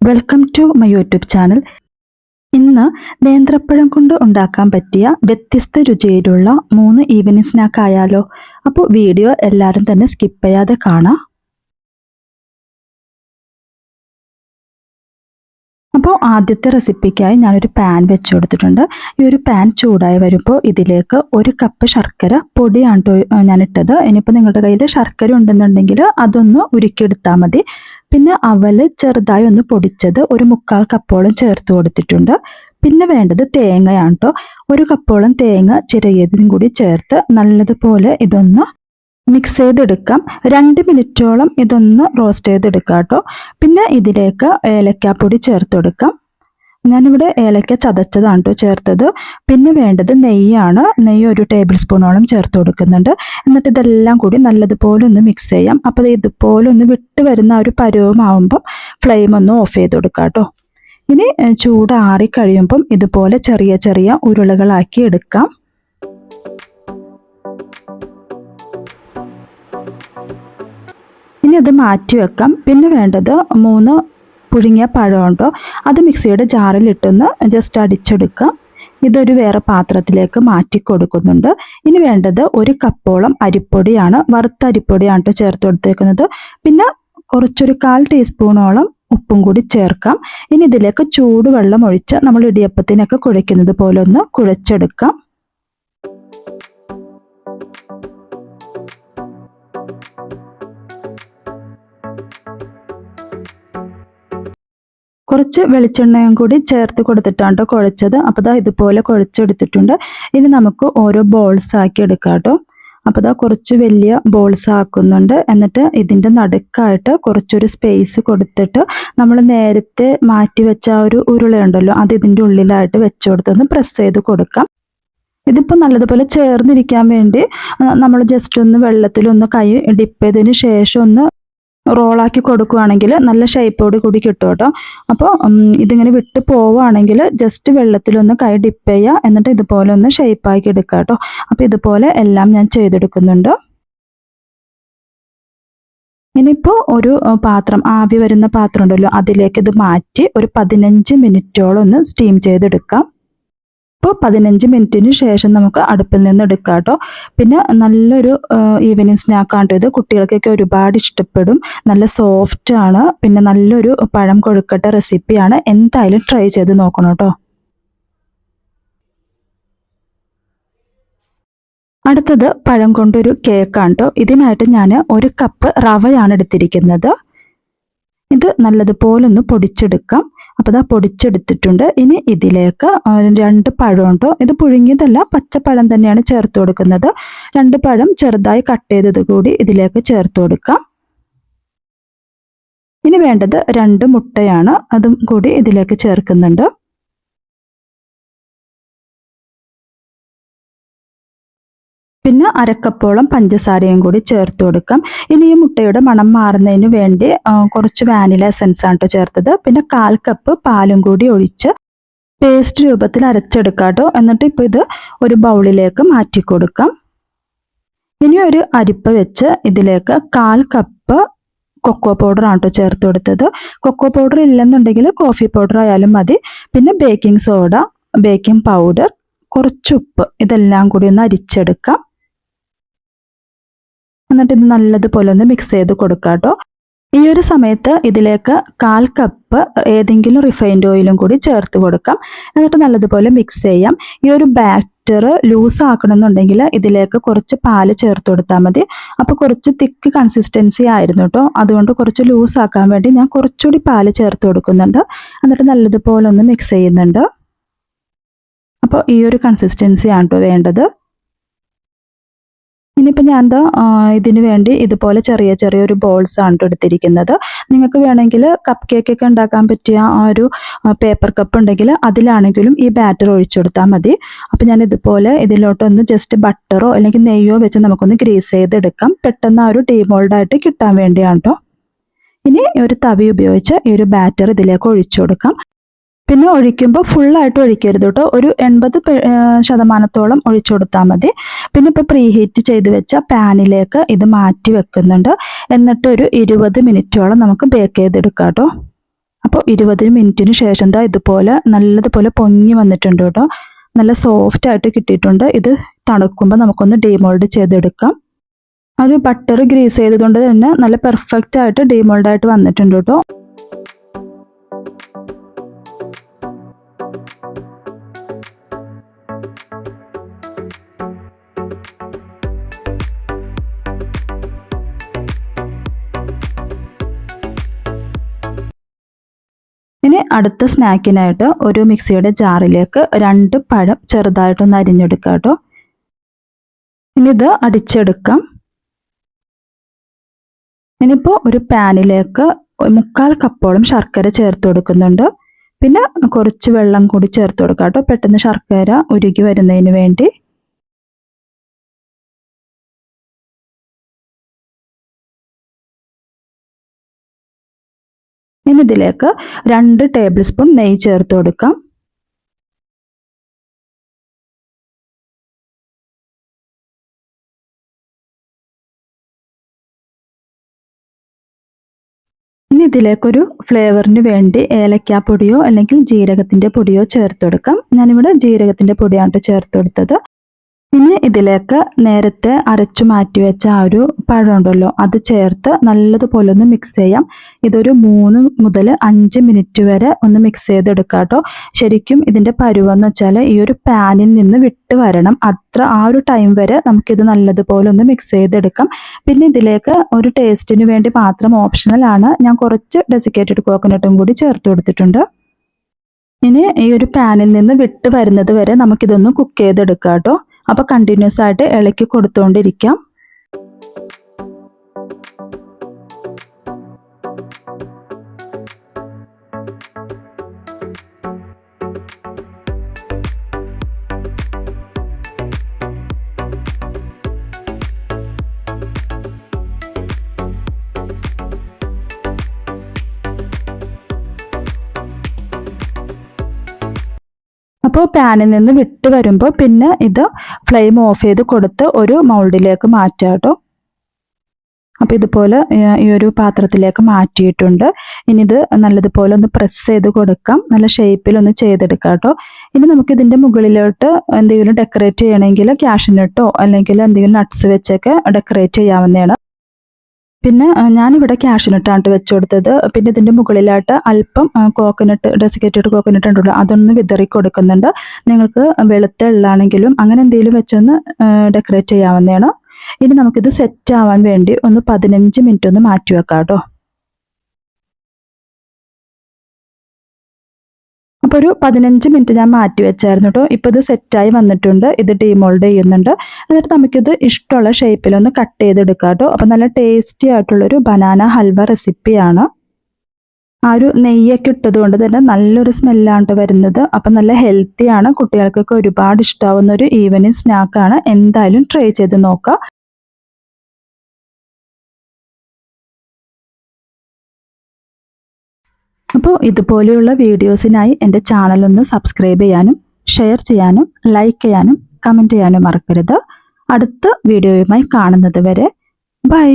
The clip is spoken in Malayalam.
Welcome to my YouTube channel. ഇന്ന് നേന്ത്രപ്പഴം കൊണ്ട് ഉണ്ടാക്കാൻ പറ്റിയ വ്യത്യസ്ത രുചിയിലുള്ള 3 ഈവനിങ് സ്നാക്ക് ആയാലോ? അപ്പോൾ വീഡിയോ എല്ലാവരും തന്നെ സ്കിപ്പ് ചെയ്യാതെ കാണാം. അപ്പോൾ ആദ്യത്തെ റെസിപ്പിക്കായി ഞാനൊരു പാൻ വെച്ച് കൊടുത്തിട്ടുണ്ട്. ഈ ഒരു പാൻ ചൂടായി വരുമ്പോൾ ഇതിലേക്ക് 1 കപ്പ് ശർക്കര പൊടിയാണ് ഞാനിട്ടത്. ഇനിയിപ്പോൾ നിങ്ങളുടെ കയ്യിൽ ശർക്കര ഉണ്ടെന്നുണ്ടെങ്കിൽ അതൊന്ന് ഉരുക്കിയെടുത്താൽ മതി. പിന്നെ അവൽ ചെറുതായി ഒന്ന് പൊടിച്ചത് 1/4 കപ്പോളം ചേർത്ത് കൊടുത്തിട്ടുണ്ട്. പിന്നെ വേണ്ടത് തേങ്ങയാണ് കേട്ടോ. 1 കപ്പോളം തേങ്ങ ചിരകിയതും കൂടി ചേർത്ത് നല്ലതുപോലെ ഇതൊന്ന് മിക്സ് ചെയ്തെടുക്കാം. 2 മിനിറ്റോളം ഇതൊന്ന് റോസ്റ്റ് ചെയ്തെടുക്കാം കേട്ടോ. പിന്നെ ഇതിലേക്ക് ഏലക്കാപ്പൊടി ചേർത്ത് കൊടുക്കാം. ഞാനിവിടെ ഏലക്ക ചതച്ചതാണ് കേട്ടോ ചേർത്തത്. പിന്നെ വേണ്ടത് നെയ്യാണ്. നെയ്യ് 1 ടേബിൾ സ്പൂണോളം ചേർത്ത് കൊടുക്കുന്നുണ്ട്. എന്നിട്ട് ഇതെല്ലാം കൂടി നല്ലതുപോലെ ഒന്ന് മിക്സ് ചെയ്യാം. അപ്പോൾ ഇതുപോലെ ഒന്ന് വിട്ട് വരുന്ന ഒരു പരുവമാവുമ്പം ഫ്ലെയിം ഒന്ന് ഓഫ് ചെയ്ത് കൊടുക്കാം കേട്ടോ. ഇനി ചൂടാറി കഴിയുമ്പം ഇതുപോലെ ചെറിയ ചെറിയ ഉരുളകളാക്കി എടുക്കാം. ഇനി അത് മാറ്റി വെക്കാം. പിന്നെ വേണ്ടത് 3 പുഴുങ്ങിയ പഴമുണ്ടോ, അത് മിക്സിയുടെ ജാറിലിട്ടൊന്ന് ജസ്റ്റ് അടിച്ചെടുക്കാം. ഇതൊരു വേറെ പാത്രത്തിലേക്ക് മാറ്റി കൊടുക്കുന്നുണ്ട്. ഇനി വേണ്ടത് 1 കപ്പോളം അരിപ്പൊടിയാണ്. വറുത്ത അരിപ്പൊടിയാണ് കേട്ടോ ചേർത്ത് കൊടുത്തേക്കുന്നത്. പിന്നെ കുറച്ചൊരു 1/4 ടീസ്പൂണോളം ഉപ്പും കൂടി ചേർക്കാം. ഇനി ഇതിലേക്ക് ചൂടുവെള്ളം ഒഴിച്ച് നമ്മൾ ഇടിയപ്പത്തിനൊക്കെ കുഴയ്ക്കുന്നത് പോലെ ഒന്ന് കുഴച്ചെടുക്കാം. കുറച്ച് വെളിച്ചെണ്ണയും കൂടി ചേർത്ത് കൊടുത്തിട്ടാണ് കുഴച്ചത്. അപ്പോൾ ദാ ഇതുപോലെ കുഴച്ചെടുത്തിട്ടുണ്ട്. ഇനി നമുക്ക് ഓരോ ബോൾസ് ആക്കി എടുക്കാം കേട്ടോ. അപ്പോൾ ദാ കുറച്ച് വലിയ ബോൾസ് ആക്കുന്നുണ്ട്. എന്നിട്ട് ഇതിൻ്റെ നടുക്കായിട്ട് കുറച്ചൊരു സ്പേസ് കൊടുത്തിട്ട് നമ്മൾ നേരത്തെ മാറ്റി വെച്ച ആ ഒരു ഉരുളയുണ്ടല്ലോ, അത് ഇതിൻ്റെ ഉള്ളിലായിട്ട് വെച്ച് കൊടുത്തൊന്ന് പ്രസ് ചെയ്ത് കൊടുക്കാം. ഇതിപ്പോൾ നല്ലതുപോലെ ചേർന്നിരിക്കാൻ വേണ്ടി നമ്മൾ ജസ്റ്റ് ഒന്ന് വെള്ളത്തിലൊന്ന് കൈ ഡിപ്പ് ചെയ്തതിന് ശേഷം ഒന്ന് റോളാക്കി കൊടുക്കുകയാണെങ്കിൽ നല്ല ഷേപ്പോട് കൂടി കിട്ടും കേട്ടോ. അപ്പോൾ ഇതിങ്ങനെ വിട്ട് പോവുകയാണെങ്കിൽ ജസ്റ്റ് വെള്ളത്തിലൊന്ന് കൈ ഡിപ്പ് ചെയ്യുക. എന്നിട്ട് ഇതുപോലെ ഒന്ന് ഷേപ്പാക്കി എടുക്കുക കേട്ടോ. അപ്പോൾ ഇതുപോലെ എല്ലാം ഞാൻ ചെയ്തെടുക്കുന്നുണ്ട്. ഇനിയിപ്പോൾ ഒരു പാത്രം, ആവി വരുന്ന പാത്രം ഉണ്ടല്ലോ, അതിലേക്ക് ഇത് മാറ്റി ഒരു 15 മിനിറ്റോളം ഒന്ന് സ്റ്റീം ചെയ്തെടുക്കാം. അപ്പോൾ 15 മിനിറ്റിന് ശേഷം നമുക്ക് അടുപ്പിൽ നിന്ന് എടുക്കാം കേട്ടോ. പിന്നെ നല്ലൊരു ഈവനിങ് സ്നാക്കാണ് ഇത്. കുട്ടികൾക്കൊക്കെ ഒരുപാട് ഇഷ്ടപ്പെടും. നല്ല സോഫ്റ്റ് ആണ്. പിന്നെ നല്ലൊരു പഴം കൊഴുക്കട്ട റെസിപ്പിയാണ്. എന്തായാലും ട്രൈ ചെയ്ത് നോക്കണം കേട്ടോ. അടുത്തത് പഴം കൊണ്ടൊരു കേക്കാണ് കേട്ടോ. ഇതിനായിട്ട് ഞാൻ 1 കപ്പ് റവയാണ് എടുത്തിരിക്കുന്നത്. ഇത് നല്ലതുപോലെ ഒന്ന് പൊടിച്ചെടുക്കാം. അപ്പോൾ ഇതാ പൊടിച്ചെടുത്തിട്ടുണ്ട്. ഇനി ഇതിലേക്ക് 2 പഴമുണ്ടോ, ഇത് പുഴുങ്ങിയതല്ല, പച്ചപ്പഴം തന്നെയാണ് ചേർത്ത് കൊടുക്കുന്നത്. 2 പഴം ചെറുതായി കട്ട് ചെയ്തത് കൂടി ഇതിലേക്ക് ചേർത്ത് കൊടുക്കാം. ഇനി വേണ്ടത് 2 മുട്ടയാണ്. അതും കൂടി ഇതിലേക്ക് ചേർക്കുന്നുണ്ട്. പിന്നെ 1/2 കപ്പോളം പഞ്ചസാരയും കൂടി ചേർത്ത് കൊടുക്കാം. ഇനി ഈ മുട്ടയുടെ മണം മാറുന്നതിന് വേണ്ടി കുറച്ച് വാനില എസൻസ് ആണ് കേട്ടോ ചേർത്തത്. പിന്നെ 1/4 കപ്പ് പാലും കൂടി ഒഴിച്ച് പേസ്റ്റ് രൂപത്തിൽ അരച്ചെടുക്കാം കേട്ടോ. എന്നിട്ട് ഇപ്പോൾ ഇത് ഒരു ബൗളിലേക്ക് മാറ്റി കൊടുക്കാം. ഇനി ഒരു അരിപ്പ വെച്ച് ഇതിലേക്ക് 1/4 കപ്പ് കൊക്കോ പൗഡറാണ് കേട്ടോ ചേർത്ത് കൊടുത്തത്. കൊക്കോ പൗഡർ ഇല്ലെന്നുണ്ടെങ്കിൽ കോഫി പൗഡർ ആയാലും മതി. പിന്നെ ബേക്കിംഗ് സോഡ, ബേക്കിംഗ് പൗഡർ, കുറച്ച് ഉപ്പ്, ഇതെല്ലാം കൂടി ഒന്ന് അരിച്ചെടുക്കാം. എന്നിട്ട് ഇത് നല്ലതുപോലെ ഒന്ന് മിക്സ് ചെയ്ത് കൊടുക്കാം കേട്ടോ. ഈ ഒരു സമയത്ത് ഇതിലേക്ക് 1/4 കപ്പ് ഏതെങ്കിലും റിഫൈൻഡ് ഓയിലും കൂടി ചേർത്ത് കൊടുക്കാം. എന്നിട്ട് നല്ലതുപോലെ മിക്സ് ചെയ്യാം. ഈ ഒരു ബാറ്റർ ലൂസ് ആക്കണമെന്നുണ്ടെങ്കിൽ ഇതിലേക്ക് കുറച്ച് പാല് ചേർത്ത് കൊടുത്താൽ മതി. അപ്പോൾ കുറച്ച് തിക്ക് കൺസിസ്റ്റൻസി ആയിരുന്നു കേട്ടോ. അതുകൊണ്ട് കുറച്ച് ലൂസ് ആക്കാൻ വേണ്ടി ഞാൻ കുറച്ചുകൂടി പാല് ചേർത്ത് കൊടുക്കുന്നുണ്ട്. എന്നിട്ട് നല്ലതുപോലെ ഒന്ന് മിക്സ് ചെയ്യുന്നുണ്ട്. അപ്പോൾ ഈ ഒരു കൺസിസ്റ്റൻസി ആണ് കേട്ടോ വേണ്ടത്. ഇനിയിപ്പോൾ ഞാൻ ഇതിന് വേണ്ടി ഇതുപോലെ ചെറിയ ചെറിയൊരു ബോൾസ് ആണ് എടുത്തിരിക്കുന്നത്. നിങ്ങൾക്ക് വേണമെങ്കിൽ കപ്പ് കേക്കൊക്കെ ഉണ്ടാക്കാൻ പറ്റിയ ആ ഒരു പേപ്പർ കപ്പ് ഉണ്ടെങ്കിൽ അതിലാണെങ്കിലും ഈ ബാറ്റർ ഒഴിച്ചു കൊടുത്താൽ മതി. അപ്പോൾ ഞാൻ ഇതുപോലെ ഇതിലോട്ടൊന്ന് ജസ്റ്റ് ബട്ടറോ അല്ലെങ്കിൽ നെയ്യോ വെച്ച് നമുക്കൊന്ന് ഗ്രീസ് ചെയ്തെടുക്കാം. പെട്ടെന്ന് ആ ഒരു ഡീമോൾഡായിട്ട് കിട്ടാൻ വേണ്ടിയാണ് കേട്ടോ. ഇനി ഒരു തവി ഉപയോഗിച്ച് ഈ ഒരു ബാറ്റർ ഇതിലേക്ക് ഒഴിച്ചു കൊടുക്കാം. പിന്നെ ഒഴിക്കുമ്പോൾ ഫുള്ളായിട്ട് ഒഴിക്കരുത് കേട്ടോ. ഒരു 80% ഒഴിച്ചു കൊടുത്താൽ മതി. പിന്നെ ഇപ്പോൾ പ്രീഹീറ്റ് ചെയ്ത് വെച്ച പാനിലേക്ക് ഇത് മാറ്റി വെക്കുന്നുണ്ട്. എന്നിട്ട് ഒരു 20 മിനിറ്റോളം നമുക്ക് ബേക്ക് ചെയ്തെടുക്കാം കേട്ടോ. അപ്പോൾ 20 മിനിറ്റിന് ശേഷം ദാ ഇതുപോലെ നല്ലതുപോലെ പൊങ്ങി വന്നിട്ടുണ്ട് കേട്ടോ. നല്ല സോഫ്റ്റ് ആയിട്ട് കിട്ടിയിട്ടുണ്ട്. ഇത് തണുക്കുമ്പോൾ നമുക്കൊന്ന് ഡീമോൾഡ് ചെയ്തെടുക്കാം. ഒരു ബട്ടർ ഗ്രീസ് ചെയ്തതുകൊണ്ട് തന്നെ നല്ല പെർഫെക്റ്റ് ആയിട്ട് ഡീമോൾഡ് ആയിട്ട് വന്നിട്ടുണ്ട് കേട്ടോ. ഇനി അടുത്ത സ്നാക്കിനായിട്ട് ഒരു മിക്സിയുടെ ജാറിലേക്ക് 2 പഴം ചെറുതായിട്ടൊന്ന് അരിഞ്ഞെടുക്കാം കേട്ടോ. ഇനി ഇത് അടിച്ചെടുക്കാം. ഇനിയിപ്പോൾ ഒരു പാനിലേക്ക് 3/4 കപ്പോളം ശർക്കര ചേർത്ത് കൊടുക്കുന്നുണ്ട്. പിന്നെ കുറച്ച് വെള്ളം കൂടി ചേർത്ത് കൊടുക്കാം കേട്ടോ, പെട്ടെന്ന് ശർക്കര ഉരുകി വരുന്നതിന് വേണ്ടി. ഇനി ഇതിലേക്ക് 2 ടേബിൾ സ്പൂൺ നെയ്യ് ചേർത്ത് കൊടുക്കാം. ഇനി ഇതിലേക്കൊരു ഫ്ലേവറിന് വേണ്ടി ഏലക്കാപ്പൊടിയോ അല്ലെങ്കിൽ ജീരകത്തിൻ്റെ പൊടിയോ ചേർത്ത് കൊടുക്കാം. ഞാനിവിടെ ജീരകത്തിൻ്റെ പൊടിയാണ് ചേർത്ത് കൊടുത്തത്. ഇനി ഇതിലേക്ക് നേരത്തെ അരച്ചു മാറ്റി വെച്ച ആ ഒരു പഴം ഉണ്ടല്ലോ, അത് ചേർത്ത് നല്ലതുപോലെ ഒന്ന് മിക്സ് ചെയ്യാം. ഇതൊരു 3 മുതൽ 5 മിനിറ്റ് വരെ ഒന്ന് മിക്സ് ചെയ്തെടുക്കാം കേട്ടോ. ശരിക്കും ഇതിൻ്റെ പരുവെന്ന് വെച്ചാൽ ഈ ഒരു പാനിൽ നിന്ന് വിട്ട് വരണം. ആ ഒരു ടൈം വരെ നമുക്കിത് നല്ലതുപോലെ ഒന്ന് മിക്സ് ചെയ്തെടുക്കാം. പിന്നെ ഇതിലേക്ക് ഒരു ടേസ്റ്റിന് വേണ്ടി മാത്രം ഓപ്ഷണലാണ്, ഞാൻ കുറച്ച് ഡെസിക്കേറ്റഡ് കോക്കനട്ടും കൂടി ചേർത്ത് കൊടുത്തിട്ടുണ്ട്. ഇനി ഈ ഒരു പാനിൽ നിന്ന് വിട്ട് വരുന്നത് വരെ നമുക്കിതൊന്ന് കുക്ക് ചെയ്തെടുക്കാം കേട്ടോ. അപ്പോൾ കണ്ടിന്യൂസ് ആയിട്ട് ഇളക്കി കൊടുത്തുകൊണ്ടിരിക്കാം. അപ്പോൾ പാനിൽ നിന്ന് വിട്ട് വരുമ്പോൾ പിന്നെ ഇത് ഫ്ലെയിം ഓഫ് ചെയ്ത് കൊടുത്ത് ഒരു മൗൾഡിലേക്ക് മാറ്റാം കേട്ടോ. അപ്പോൾ ഇതുപോലെ ഈ ഒരു പാത്രത്തിലേക്ക് മാറ്റിയിട്ടുണ്ട്. ഇനി ഇത് നല്ലതുപോലെ ഒന്ന് പ്രസ് ചെയ്ത് കൊടുക്കാം, നല്ല ഷേപ്പിൽ ഒന്ന് ചെയ്തെടുക്കാം കേട്ടോ. ഇനി നമുക്ക് ഇതിൻ്റെ മുകളിലോട്ട് എന്തെങ്കിലും ഡെക്കറേറ്റ് ചെയ്യണമെങ്കിൽ കാഷ്യൂനട്ടോ അല്ലെങ്കിൽ എന്തെങ്കിലും നട്ട്സ് വെച്ചൊക്കെ ഡെക്കറേറ്റ് ചെയ്യാവുന്നതാണ്. പിന്നെ ഞാനിവിടെ കാഷ്യൂനട്ടാണ് വെച്ച് കൊടുത്തത്. പിന്നെ ഇതിൻ്റെ മുകളിലായിട്ട് അല്പം കോക്കനട്ട്, ഡെസിക്കേറ്റഡ് കോക്കനട്ട് ഉണ്ടല്ലോ, അതൊന്ന് വിതറി കൊടുക്കുന്നുണ്ട്. നിങ്ങൾക്ക് വെളുത്ത എള്ളാണെങ്കിലും അങ്ങനെ എന്തെങ്കിലും വെച്ചൊന്ന് ഡെക്കറേറ്റ് ചെയ്യാവുന്നതാണ്. ഇനി നമുക്കിത് സെറ്റ് ആവാൻ വേണ്ടി ഒന്ന് 15 മിനിറ്റ് ഒന്ന് മാറ്റി വെക്കാം കേട്ടോ. അപ്പോൾ ഒരു 15 മിനിറ്റ് ഞാൻ മാറ്റി വെച്ചായിരുന്നു കേട്ടോ. ഇപ്പോൾ ഇത് സെറ്റായി വന്നിട്ടുണ്ട്. ഇത് ഡീമോൾഡ് ചെയ്യുന്നുണ്ട്. എന്നിട്ട് നമുക്കിത് ഇഷ്ടമുള്ള ഷേപ്പിലൊന്ന് കട്ട് ചെയ്തെടുക്കാം കേട്ടോ. അപ്പോൾ നല്ല ടേസ്റ്റി ആയിട്ടുള്ളൊരു ബനാന ഹൽവ റെസിപ്പിയാണ്. ആ ഒരു നെയ്യൊക്കെ ഇട്ടത് കൊണ്ട് തന്നെ നല്ലൊരു സ്മെല്ലാണ് വരുന്നത്. അപ്പം നല്ല ഹെൽത്തിയാണ്, കുട്ടികൾക്കൊക്കെ ഒരുപാട് ഇഷ്ടമാവുന്ന ഒരു ഈവനിങ് സ്നാക്കാണ്. എന്തായാലും ട്രൈ ചെയ്ത് നോക്കാം. അപ്പോൾ ഇതുപോലെയുള്ള വീഡിയോസിനായി എൻ്റെ ചാനലൊന്ന് സബ്സ്ക്രൈബ് ചെയ്യാനും ഷെയർ ചെയ്യാനും ലൈക്ക് ചെയ്യാനും കമൻറ്റ് ചെയ്യാനും മറക്കരുത്. അടുത്ത വീഡിയോയുമായി കാണുന്നത് വരെ ബൈ.